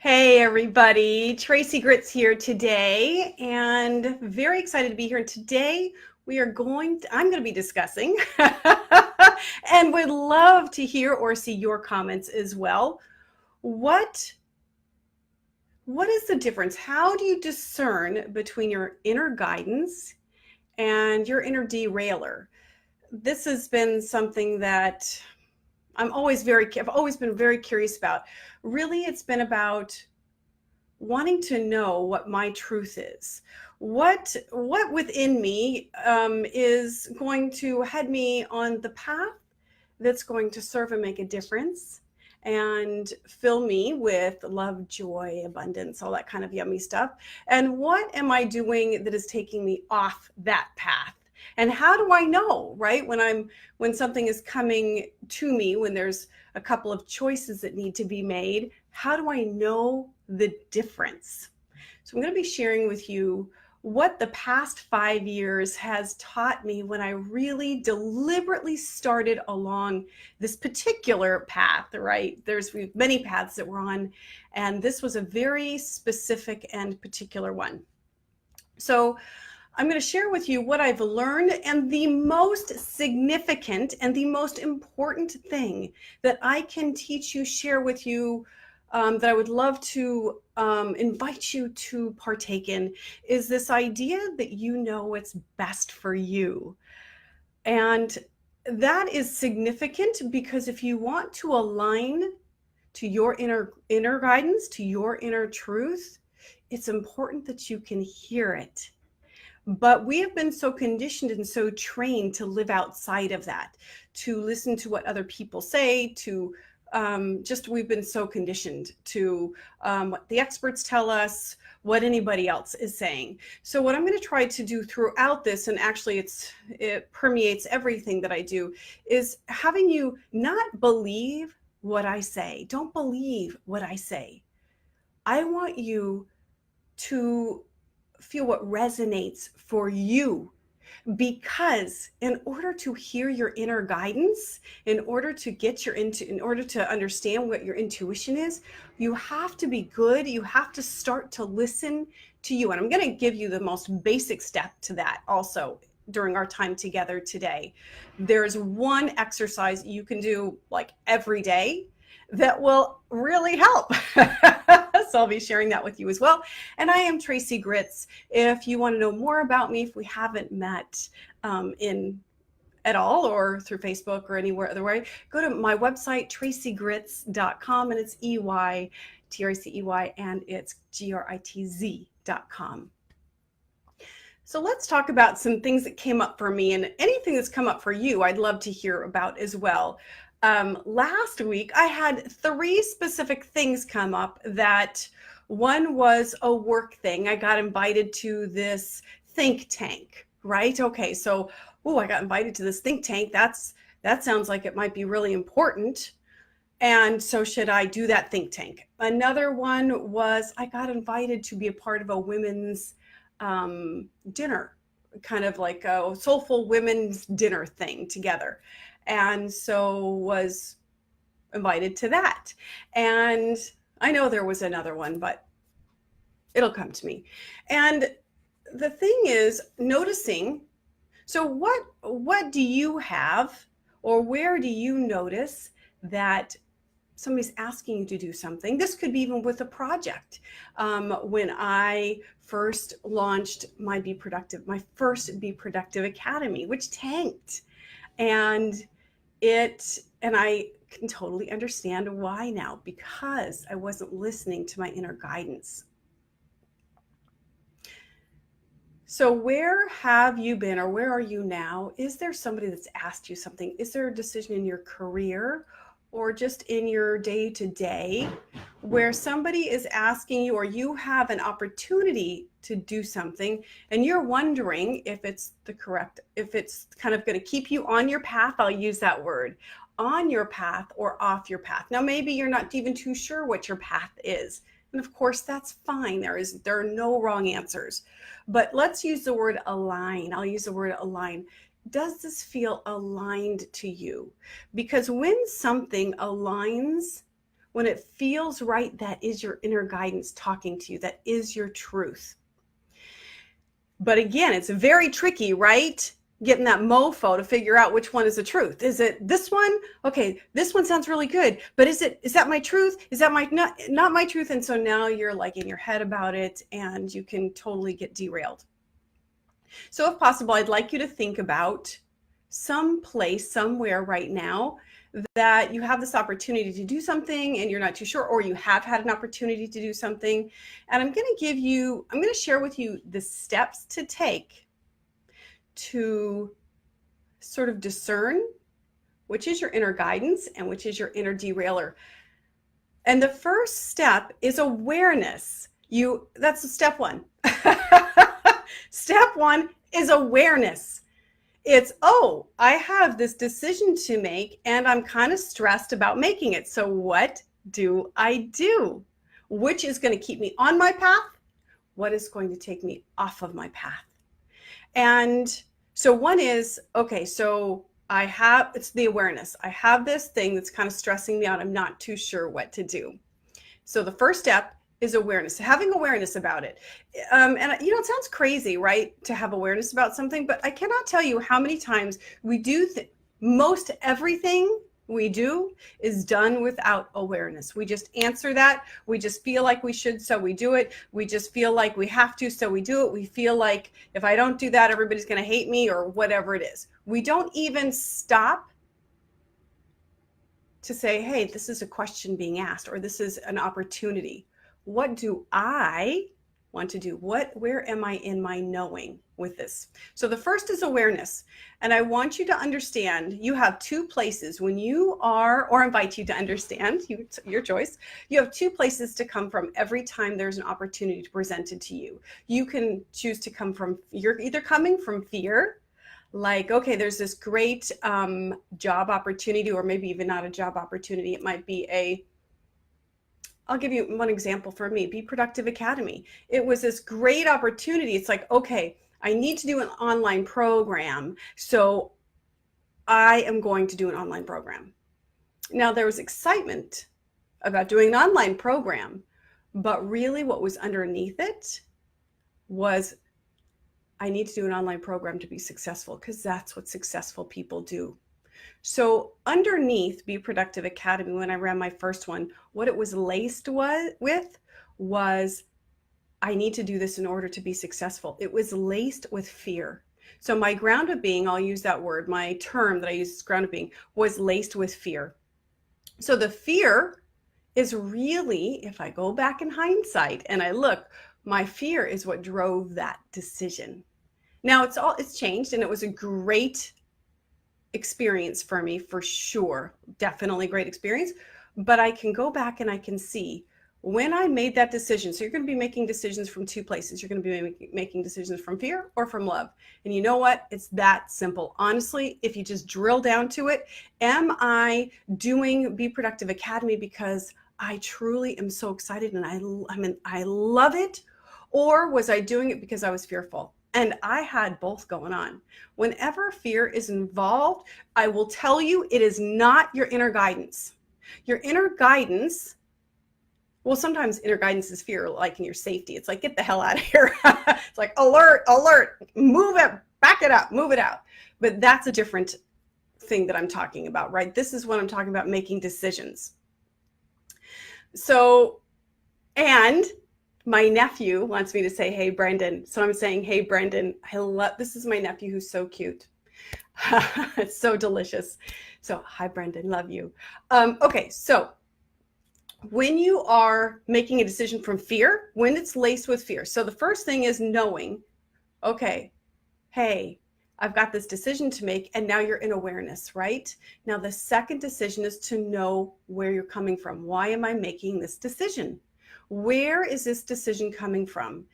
Hey everybody, Tracy Grits here today, and very excited to be here. And today I'm going to be discussing, and would love to hear or see your comments as well. What is the difference? How do you discern between your inner guidance and your inner derailer? This has been something that I've always been very curious about. Really, it's been about wanting to know what my truth is, what within me is going to head me on the path that's going to serve and make a difference and fill me with love, joy, abundance, all that kind of yummy stuff. And what am I doing that is taking me off that path? And how do I know, right? When something is coming to me, when there's a couple of choices that need to be made, how do I know the difference? So I'm going to be sharing with you what the past 5 years has taught me when I really deliberately started along this particular path, right? There's many paths that we're on, and this was a very specific and particular one. So I'm going to share with you what I've learned, and the most significant and the most important thing that I can teach you, share with you, that I would love to invite you to partake in, is this idea that you know what's best for you. And that is significant because if you want to align to your inner guidance, to your inner truth, it's important that you can hear it. But we have been so conditioned and so trained to live outside of that, to listen to what other people say, to we've been so conditioned to what the experts tell us, what anybody else is saying. So what I'm going to try to do throughout this, and actually it permeates everything that I do, is having you not believe what I say. Don't believe what I say. I want you to feel what resonates for you, because in order to hear your inner guidance, in order to understand what your intuition is, you have to be good. You have to start to listen to you. And I'm going to give you the most basic step to that also during our time together today. There's one exercise you can do like every day that will really help. So I'll be sharing that with you as well. And I am Tracy Grits. If you want to know more about me, if we haven't met at all, or through Facebook or anywhere other way, go to my website, tracygrits.com, and it's EY, TRACEY, and it's GRITZ.com. So let's talk about some things that came up for me, and anything that's come up for you, I'd love to hear about as well. Last week, I had 3 specific things come up. That one was a work thing. I got invited to this think tank, right? Okay, so, I got invited to this think tank. That sounds like it might be really important. And so should I do that think tank? Another one was I got invited to be a part of a women's dinner, kind of like a soulful women's dinner thing together. And so was invited to that. And I know there was another one, but it'll come to me. And the thing is noticing, so what do you have, or where do you notice that somebody's asking you to do something? This could be even with a project. When I first launched my first Be Productive Academy, which tanked. And I can totally understand why now, because I wasn't listening to my inner guidance. So where have you been, or where are you now? Is there somebody that's asked you something? Is there a decision in your career or just in your day-to-day where somebody is asking you, or you have an opportunity to do something and you're wondering if it's kind of going to keep you on your path? I'll use that word, on your path or off your path. Now, maybe you're not even too sure what your path is. And of course, that's fine. There are no wrong answers. But let's use the word align. I'll use the word align. Does this feel aligned to you? Because when something aligns When it feels right, that is your inner guidance talking to you. That is your truth. But again, it's very tricky, right? Getting that mofo to figure out which one is the truth. Is it this one? Okay, this one sounds really good, but is that my truth? Is that my not my truth? And so now you're like in your head about it, and you can totally get derailed. So if possible, I'd like you to think about some place somewhere right now that you have this opportunity to do something and you're not too sure, or you have had an opportunity to do something. And I'm going to share with you the steps to take to sort of discern which is your inner guidance and which is your inner derailer. And the first step is awareness. That's step one. Step one is awareness. It's, oh, I have this decision to make and I'm kind of stressed about making it. So what do I do? Which is going to keep me on my path? What is going to take me off of my path? And so one is, okay, so it's the awareness. I have this thing that's kind of stressing me out. I'm not too sure what to do. So the first step is awareness, having awareness about it. And it sounds crazy, right, to have awareness about something, but I cannot tell you how many times we do most everything we do is done without awareness. We just answer that. We just feel like we should, so we do it. We just feel like we have to, so we do it. We feel like if I don't do that, everybody's going to hate me or whatever it is. We don't even stop to say, hey, this is a question being asked, or this is an opportunity. What do I want to do? Where am I in my knowing with this? So the first is awareness. And I want you to understand you have two places when you are, or invite you to understand, your choice. You have two places to come from every time there's an opportunity presented to you. You can choose to come from, you're either coming from fear, like, okay, there's this great job opportunity, or maybe even not a job opportunity. It might be I'll give you one example for me, Be Productive Academy. It was this great opportunity. It's like, okay, I need to do an online program, so I am going to do an online program. Now, there was excitement about doing an online program, but really what was underneath it was, I need to do an online program to be successful, because that's what successful people do. So underneath Be Productive Academy, when I ran my first one, what it was laced with was, I need to do this in order to be successful. It was laced with fear. So my ground of being, I'll use that word, my term that I use is ground of being, was laced with fear. So the fear is really, if I go back in hindsight and I look, my fear is what drove that decision. Now it's changed, and it was a great experience for me, for sure. Definitely great experience. But I can go back and I can see when I made that decision. So you're going to be making decisions from two places. You're going to be making decisions from fear or from love. And you know what? It's that simple. Honestly, if you just drill down to it, am I doing Be Productive Academy because I truly am so excited and I love it? Or was I doing it because I was fearful? And I had both going on. Whenever fear is involved, I will tell you, it is not your inner guidance. Your inner guidance, well, sometimes inner guidance is fear, like in your safety. It's like, get the hell out of here. It's like, alert, alert, move it, back it up, move it out. But that's a different thing that I'm talking about, right? This is what I'm talking about, making decisions. So, and my nephew wants me to say, hey, Brendan. So I'm saying, hey, Brendan, this is my nephew who's so cute. It's so delicious. So hi, Brendan, love you. Okay, so when you are making a decision from fear, when it's laced with fear. So the first thing is knowing, okay, hey, I've got this decision to make, and now you're in awareness, right? Now the second decision is to know where you're coming from. Why am I making this decision? Where is this decision coming from?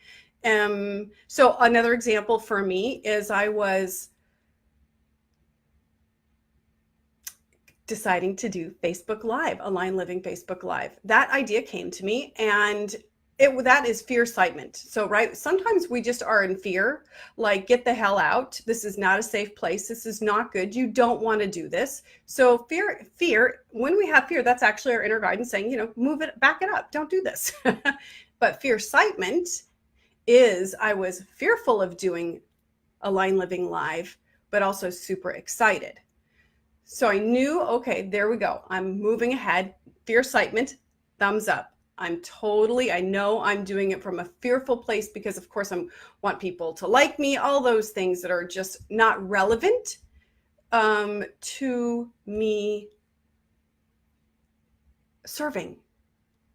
So another example for me is I was deciding to do Facebook Live, Align Living Facebook Live. That idea came to me, and that is fear excitement. So, right, sometimes we just are in fear, like, get the hell out. This is not a safe place. This is not good. You don't want to do this. So fear, when we have fear, that's actually our inner guidance saying, move it, back it up. Don't do this. But fear excitement is, I was fearful of doing Align Living Live, but also super excited. So I knew, okay, there we go. I'm moving ahead. Fear excitement, thumbs up. I know I'm doing it from a fearful place because of course I want people to like me, all those things that are just not relevant to me serving.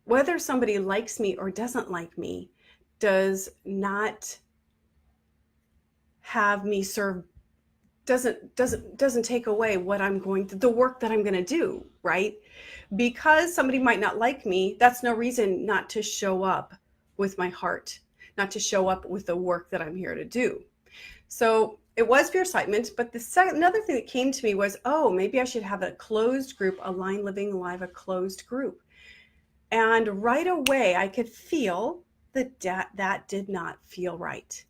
Whether somebody likes me or doesn't like me does not have me serve, doesn't take away what I'm going to, the work that I'm going to do, right? Because somebody might not like me, that's no reason not to show up with my heart, not to show up with the work that I'm here to do. So it was fear excitement, but another thing that came to me was, oh, maybe I should have a closed group, Align Living Live, a closed group. And right away I could feel that did not feel right.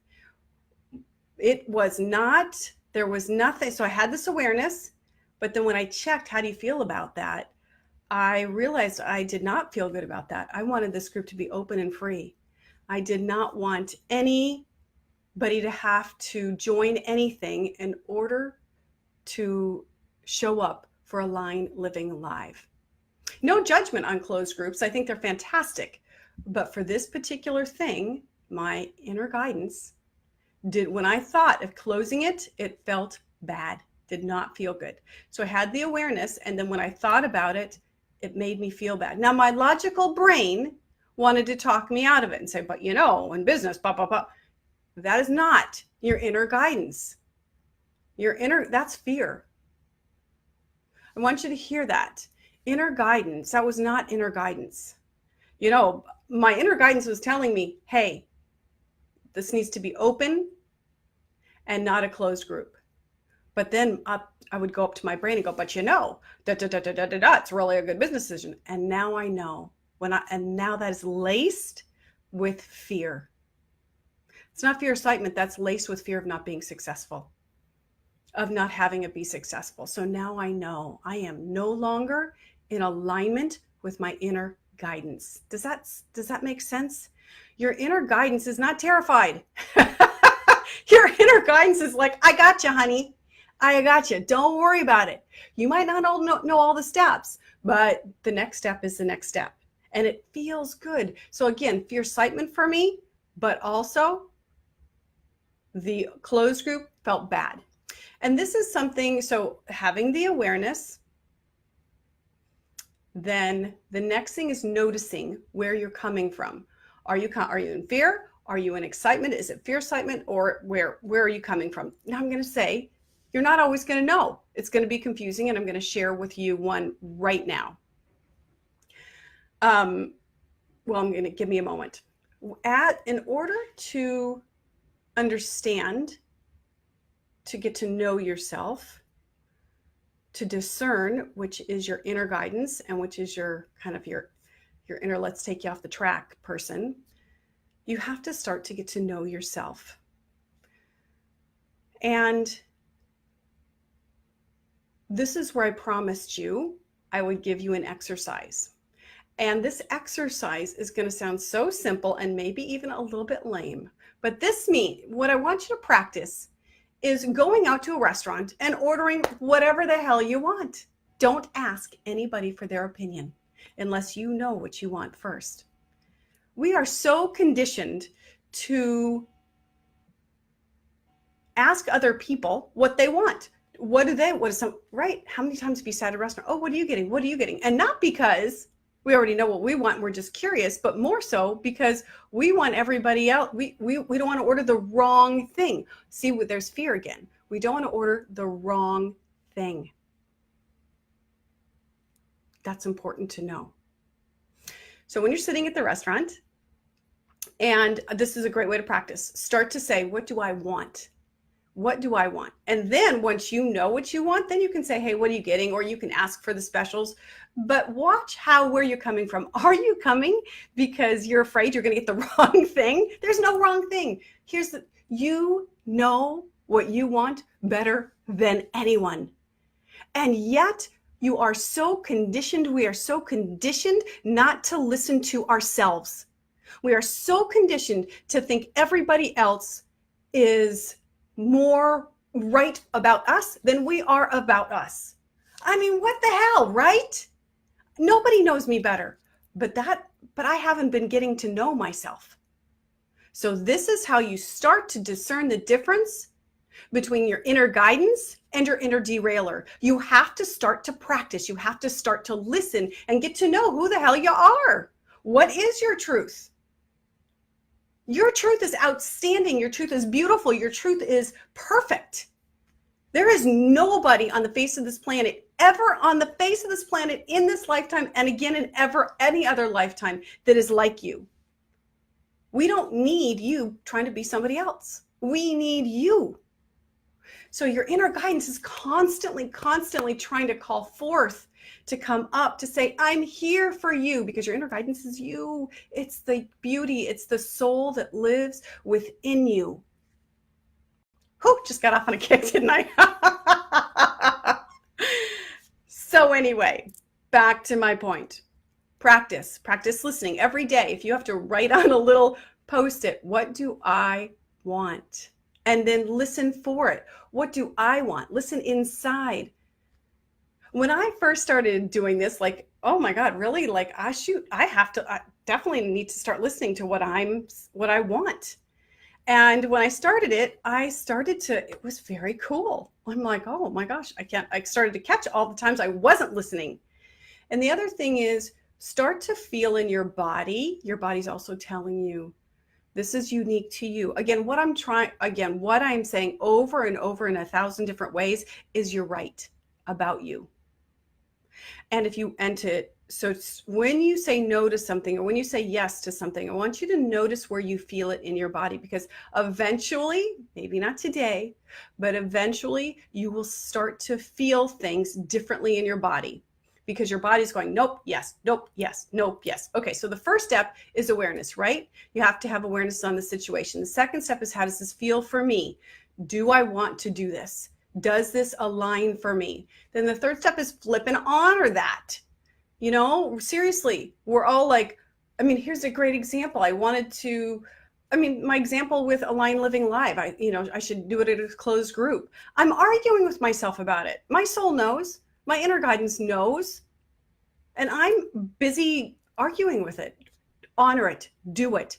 It was not, there was nothing. So I had this awareness, but then when I checked, how do you feel about that? I realized I did not feel good about that. I wanted this group to be open and free. I did not want anybody to have to join anything in order to show up for Align Living Live. No judgment on closed groups. I think they're fantastic. But for this particular thing, my inner guidance when I thought of closing it, it felt bad, did not feel good. So I had the awareness, and then when I thought about it, it made me feel bad. Now my logical brain wanted to talk me out of it and say, but in business, blah, blah, blah. That is not your inner guidance. That's fear. I want you to hear that. Inner guidance, that was not inner guidance. My inner guidance was telling me, hey, this needs to be open and not a closed group. But then I would go up to my brain and go, but it's really a good business decision. And now I know and now that is laced with fear. It's not fear excitement, that's laced with fear of not being successful, of not having it be successful. So now I know I am no longer in alignment with my inner guidance. Does that make sense? Your inner guidance is not terrified. Your inner guidance is like, I got you, honey. I got you. Don't worry about it. You might not know all the steps, but the next step is the next step. And it feels good. So again, fear excitement for me, but also the closed group felt bad. And this is something, so having the awareness, then the next thing is noticing where you're coming from. Are you in fear? Are you in excitement? Is it fear excitement, or where are you coming from? Now I'm going to say, you're not always going to know. It's going to be confusing, and I'm going to share with you one right now. I'm going to give me a moment. In order to understand, to get to know yourself, to discern, which is your inner guidance and which is your kind of your inner let's take you off the track person, you have to start to get to know yourself. And this is where I promised you I would give you an exercise. And this exercise is going to sound so simple and maybe even a little bit lame. But what I want you to practice is going out to a restaurant and ordering whatever the hell you want. Don't ask anybody for their opinion unless you know what you want first. We are so conditioned to ask other people what they want. Right? How many times have you sat at a restaurant? Oh, what are you getting? What are you getting? And not because we already know what we want, we're just curious, but more so because we want everybody else. We don't want to order the wrong thing. See, there's fear again. We don't want to order the wrong thing. That's important to know. So when you're sitting at the restaurant, and this is a great way to practice, start to say, what do I want? What do I want? And then once you know what you want, then you can say, hey, what are you getting? Or you can ask for the specials. But watch where you're coming from. Are you coming because you're afraid you're going to get the wrong thing? There's no wrong thing. You know what you want better than anyone. And yet you are so conditioned. We are so conditioned not to listen to ourselves. We are so conditioned to think everybody else is more right about us than we are about us. I mean, what the hell, right? Nobody knows me better, but I haven't been getting to know myself. So this is how you start to discern the difference between your inner guidance and your inner derailer. You have to start to practice. You have to start to listen and get to know who the hell you are. What is your truth? Your truth is outstanding. Your truth is beautiful. Your truth is perfect. There is nobody on the face of this planet, ever on the face of this planet in this lifetime, and again in ever any other lifetime, that is like you. We don't need you trying to be somebody else. We need you. So your inner guidance is constantly trying to call forth, to come up, to say, I'm here for you, because your inner guidance is you. It's the beauty. It's the soul that lives within you. Whew, just got off on a kick, didn't I? So anyway, back to my point. Practice listening every day. If you have to write on a little Post-it, what do I want? And then listen for it. What do I want? Listen inside. When I first started doing this, like, oh my God, really? Like, I definitely need to start listening to what I want. And when I started it, it was very cool. I'm like, oh my gosh, I started to catch all the times I wasn't listening. And the other thing is, start to feel in your body. Your body's also telling you, this is unique to you. Again, what I'm saying over and over in 1,000 different ways is you're right about you. So when you say no to something, or when you say yes to something, I want you to notice where you feel it in your body, because eventually, maybe not today, but eventually you will start to feel things differently in your body, because your body's going, nope, yes, nope, yes, nope, yes. Okay, so the first step is awareness, right? You have to have awareness on the situation. The second step is, how does this feel for me? Do I want to do this? Does this align for me? Then the third step is flip and honor that. You know, seriously, we're all like, here's a great example. My example with Align Living Live, I should do it at a closed group. I'm arguing with myself about it. My soul knows, my inner guidance knows, and I'm busy arguing with it. Honor it, do it.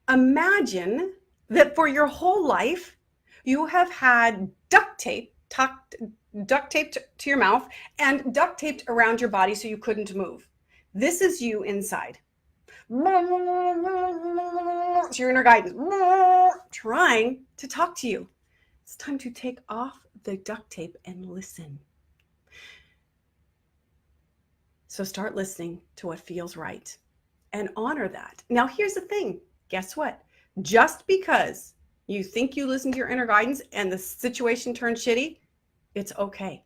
Imagine that for your whole life, you have had duct taped to your mouth and duct taped around your body so you couldn't move. This is you inside. It's your inner guidance trying to talk to you. It's time to take off the duct tape and listen. So start listening to what feels right and honor that. Now, here's the thing. Guess what? Just because you think you listen to your inner guidance and the situation turns shitty, it's okay.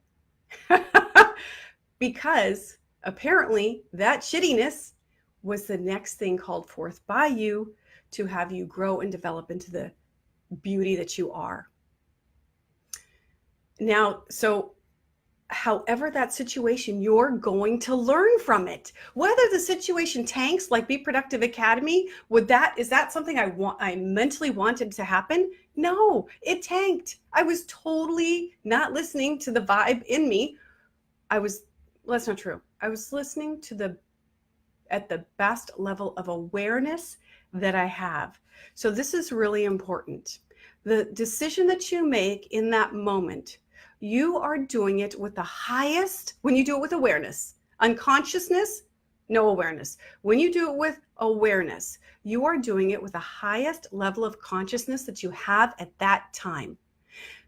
Because apparently that shittiness was the next thing called forth by you to have you grow and develop into the beauty that you are. Now, so however that situation, you're going to learn from it. Whether the situation tanks, like Be Productive Academy, is that something I mentally wanted to happen? No, it tanked. I was totally not listening to the vibe in me. That's not true. I was listening at the best level of awareness that I have. So this is really important. The decision that you make in that moment, you are doing it with the highest, when you do it with awareness. Unconsciousness, no awareness. When you do it with awareness, you are doing it with the highest level of consciousness that you have at that time.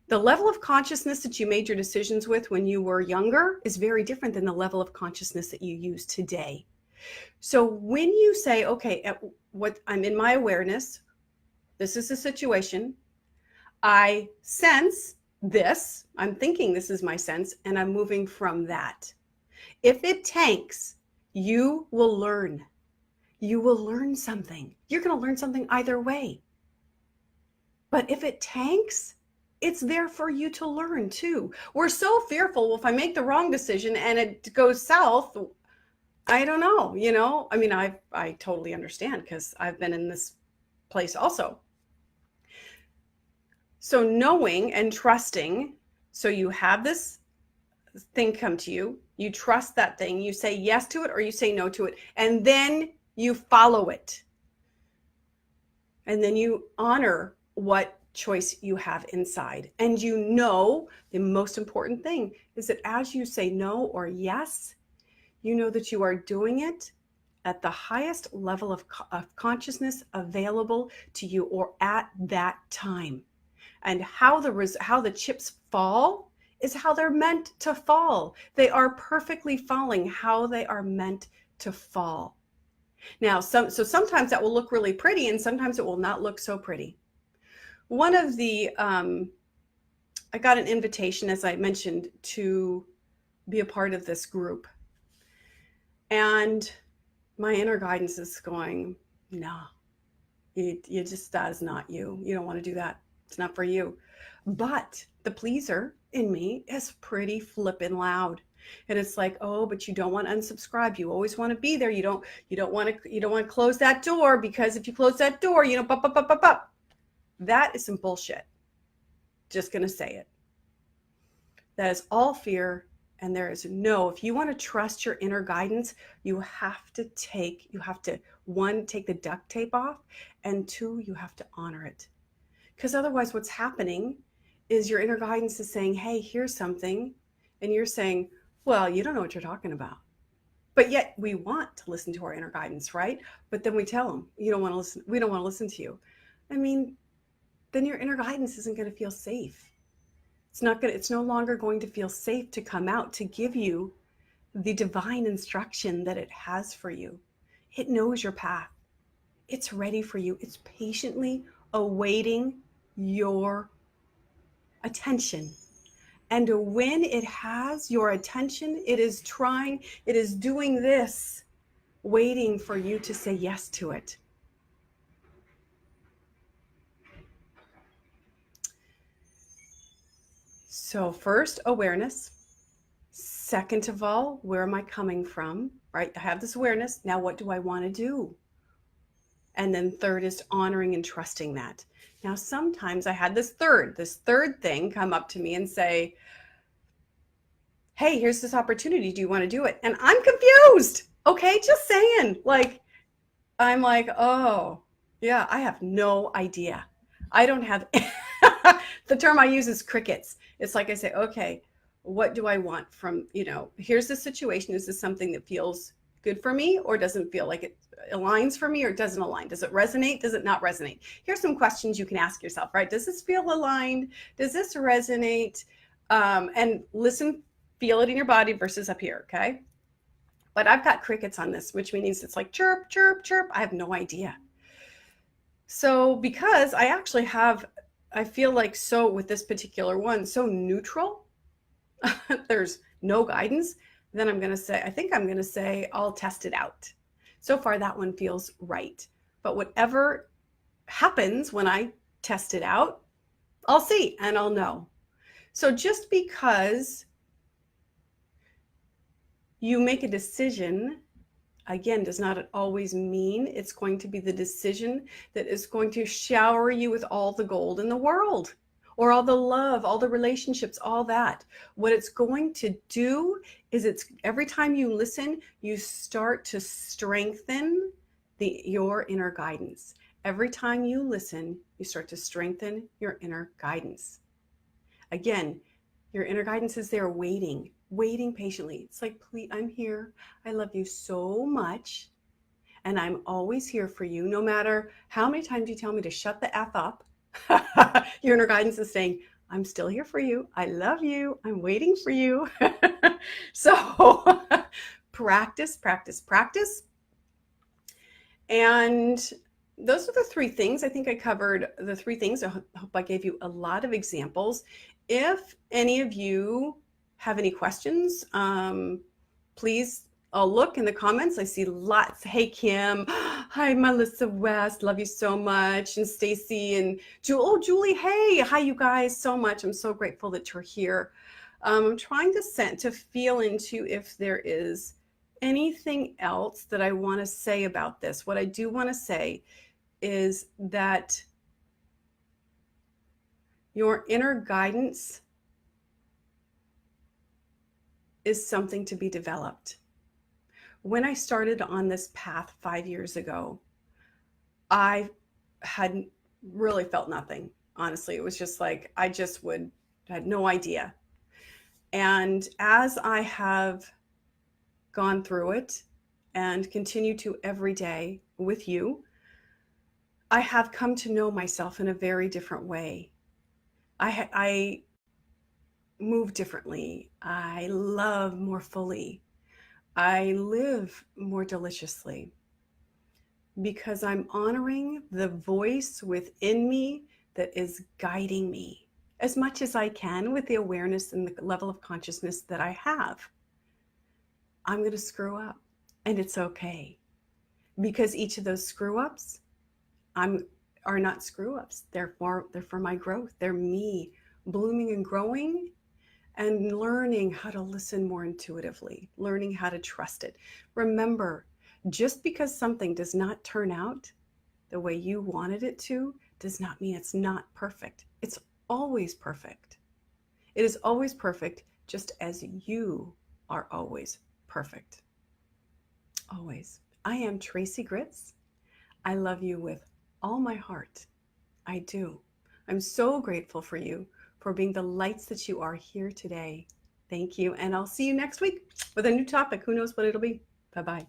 The level of consciousness that you made your decisions with when you were younger is very different than the level of consciousness that you use today. So when you say, okay, I'm in my awareness, this is the situation, I sense this, I'm thinking this is my sense, and I'm moving from that. If it tanks, you will learn. You will learn something. You're going to learn something either way. But if it tanks, it's there for you to learn too. We're so fearful, well, if I make the wrong decision and it goes south, I don't know, I mean, I totally understand because I've been in this place also. So knowing and trusting, so you have this thing come to you, you trust that thing, you say yes to it or you say no to it, and then you follow it. And then you honor what choice you have inside. And the most important thing is that as you say no or yes, you know that you are doing it at the highest level of consciousness available to you or at that time. And how the chips fall is how they're meant to fall. They are perfectly falling how they are meant to fall. Now, sometimes that will look really pretty and sometimes it will not look so pretty. One of the, I got an invitation, as I mentioned, to be a part of this group. And my inner guidance is going, no, that is not you. You don't want to do that. It's not for you. But the pleaser in me is pretty flippin' loud. And it's like, oh, but you don't want to unsubscribe. You always want to be there. You don't want to close that door, because if you close that door, that is some bullshit. Just going to say it. That is all fear. And there is if you want to trust your inner guidance, you have to, one, take the duct tape off, and two, you have to honor it. Because otherwise what's happening is your inner guidance is saying, hey, here's something. And you're saying, well, you don't know what you're talking about. But yet we want to listen to our inner guidance, right? But then we tell them, you don't want to listen. We don't want to listen to you. I mean, then your inner guidance isn't going to feel safe. It's no longer going to feel safe to come out to give you the divine instruction that it has for you. It knows your path. It's ready for you. It's patiently awaiting your attention. And when it has your attention, it is doing this, waiting for you to say yes to it. So first, awareness. Second of all, where am I coming from, right? I have this awareness. Now, what do I want to do? And then third is honoring and trusting that. Now, sometimes I had this third thing come up to me and say, hey, here's this opportunity. Do you want to do it? And I'm confused. Okay, just saying. I'm like, oh, yeah, I have no idea. I don't have, the term I use is crickets. It's like I say, okay, what do I want from, here's the situation. Is this something that feels good for me or doesn't feel like it aligns for me or doesn't align? Does it resonate? Does it not resonate? Here's some questions you can ask yourself, right? Does this feel aligned? Does this resonate? And listen, feel it in your body versus up here, okay? But I've got crickets on this, which means it's like chirp, chirp, chirp. I have no idea. So because I feel like with this particular one, so neutral, there's no guidance, then I'm going to say, I'll test it out. So far, that one feels right. But whatever happens when I test it out, I'll see and I'll know. So just because you make a decision, again, does not always mean it's going to be the decision that is going to shower you with all the gold in the world or all the love, all the relationships, all that. What it's going to do is every time you listen, you start to strengthen your inner guidance. Every time you listen, you start to strengthen your inner guidance. Again, your inner guidance is there waiting patiently. It's like, please, I'm here. I love you so much. And I'm always here for you. No matter how many times you tell me to shut the F up, your inner guidance is saying, I'm still here for you. I love you. I'm waiting for you. So practice, practice, practice. And those are the three things. I think I covered the three things. I hope I gave you a lot of examples. If any of you have any questions, please, I'll look in the comments. I see lots. Hey, Kim. Hi, Melissa West. Love you so much. And Stacy and Julie. Hey, hi, you guys so much. I'm so grateful that you're here. I'm trying to feel into if there is anything else that I want to say about this. What I do want to say is that your inner guidance is something to be developed. When I started on this path 5 years ago, I hadn't really felt nothing. Honestly, it was just like I had no idea. And as I have gone through it and continue to every day with you, I have come to know myself in a very different way. I move differently. I love more fully. I live more deliciously because I'm honoring the voice within me that is guiding me as much as I can with the awareness and the level of consciousness that I have. I'm going to screw up, and it's okay, because each of those screw ups are not screw ups. They're for my growth. They're me blooming and growing and learning how to listen more intuitively, learning how to trust it. Remember, just because something does not turn out the way you wanted it to does not mean it's not perfect. It's always perfect. It is always perfect, just as you are always perfect. Always. I am Tracy Gritz. I love you with all my heart. I do. I'm so grateful for you, for being the lights that you are here today. Thank you. And I'll see you next week with a new topic. Who knows what it'll be? Bye-bye.